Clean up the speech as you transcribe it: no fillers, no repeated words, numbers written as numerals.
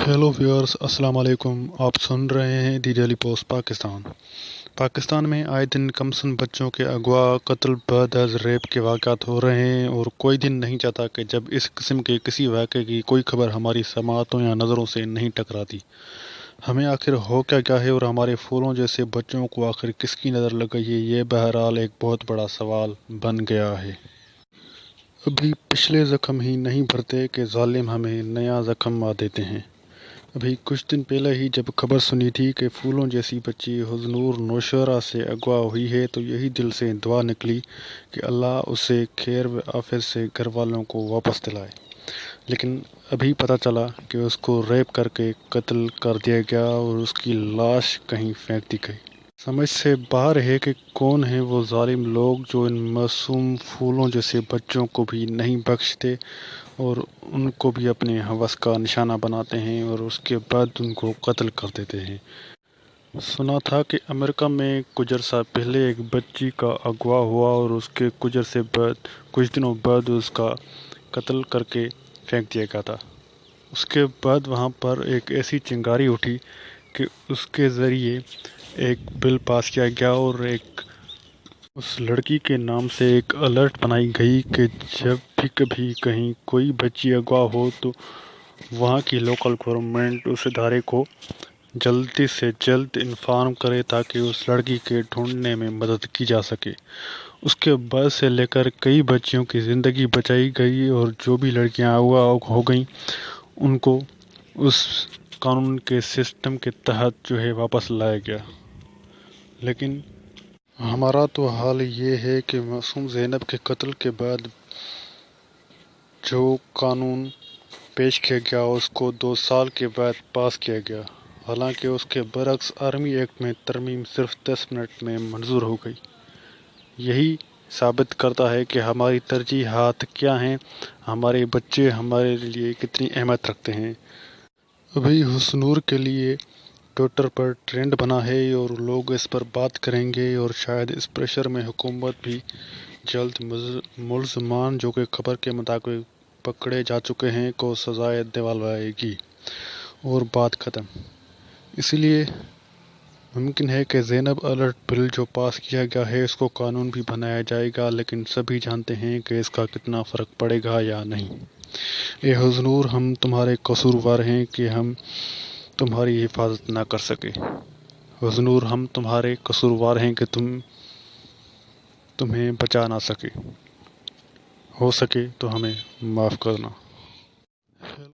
Hello viewers, अस्सलाम वालेकुम। आप सुन रहे हैं the daily post Pakistan. Pakistan में आए दिन कमसन बच्चों के अगवा, कत्ल, बर्दर्ज, रेप के वाक़यात हो रहे हैं और कोई दिन नहीं जाता कि जब इस किस्म के किसी वाक़े की कोई खबर हमारी समाअतों या नज़रों से नहीं टकराती। हमें आखिर हो क्या गया है और हमारे फूलों जैसे बच्चों को आखिर किसकी नज़र लग गई है, ये बहरहाल एक बहुत बड़ा सवाल बन गया है। अभी पिछले ज़ख्म ही नहीं भरते कि ज़ालिम हमें नया ज़ख्म मार देते हैं। अभी कुछ दिन पहले ही जब खबर सुनी थी कि फूलों जैसी बच्ची हुस्नूर नौशहरा से अगवा हुई है, तो यही दिल से दुआ निकली कि अल्लाह उसे खैर व आफियत से घर वालों को वापस दिलाए। लेकिन अभी पता चला कि उसको रेप करके कत्ल कर दिया गया और उसकी लाश कहीं फेंक दी गई। समझ से बाहर है कि कौन है वो जालिम लोग जो इन मासूम फूलों जैसे बच्चों को भी नहीं बख्शते और उनको भी अपने हवस का निशाना बनाते हैं और उसके बाद उनको कत्ल कर देते हैं। सुना था कि अमेरिका में कुछ अर्सा पहले एक बच्ची का अगवा हुआ और उसके कुछ दिनों बाद उसका कत्ल करके फेंक दिया गया था। उसके बाद वहाँ पर एक ऐसी चिंगारी उठी कि उसके ज़रिए एक बिल पास किया गया और एक उस लड़की के नाम से एक अलर्ट बनाई गई कि जब भी कभी कहीं कोई बच्ची अगवा हो तो वहाँ की लोकल गवर्नमेंट उस इदारे को जल्दी से जल्द इन्फॉर्म करे ताकि उस लड़की के ढूंढने में मदद की जा सके। उसके बाद से लेकर कई बच्चियों की ज़िंदगी बचाई गई और जो भी लड़कियां अगवा हो गईं उनको उस कानून के सिस्टम के तहत जो है वापस लाया गया। लेकिन हमारा तो हाल ये है कि मासूम ज़ैनब के कत्ल के बाद जो कानून पेश किया गया उसको 2 साल के बाद पास किया गया। हालांकि उसके बरक्स आर्मी एक्ट में तरमीम सिर्फ 10 मिनट में मंजूर हो गई। यही साबित करता है कि हमारी तरजीहात क्या हैं, हमारे बच्चे हमारे लिए कितनी अहमियत रखते हैं। अभी हुस्नूर के लिए ट्विटर पर ट्रेंड बना है और लोग इस पर बात करेंगे और शायद इस प्रेशर में हुकूमत भी जल्द मुलजमान जो कि खबर के मुताबिक पकड़े जा चुके हैं को सजाएं दिलवाएगी और बात ख़त्म। इसलिए मुमकिन है कि ज़ैनब अलर्ट बिल जो पास किया गया है इसको कानून भी बनाया जाएगा, लेकिन सभी जानते हैं कि इसका कितना फ़र्क पड़ेगा या नहीं। ए हुज़नूर, हम तुम्हारे कसूरवार हैं कि हम तुम्हारी हिफाजत ना कर सके। हुज़नूर, हम तुम्हारे कसूरवार हैं कि तुम्हें बचा ना सके। हो सके तो हमें माफ़ करना।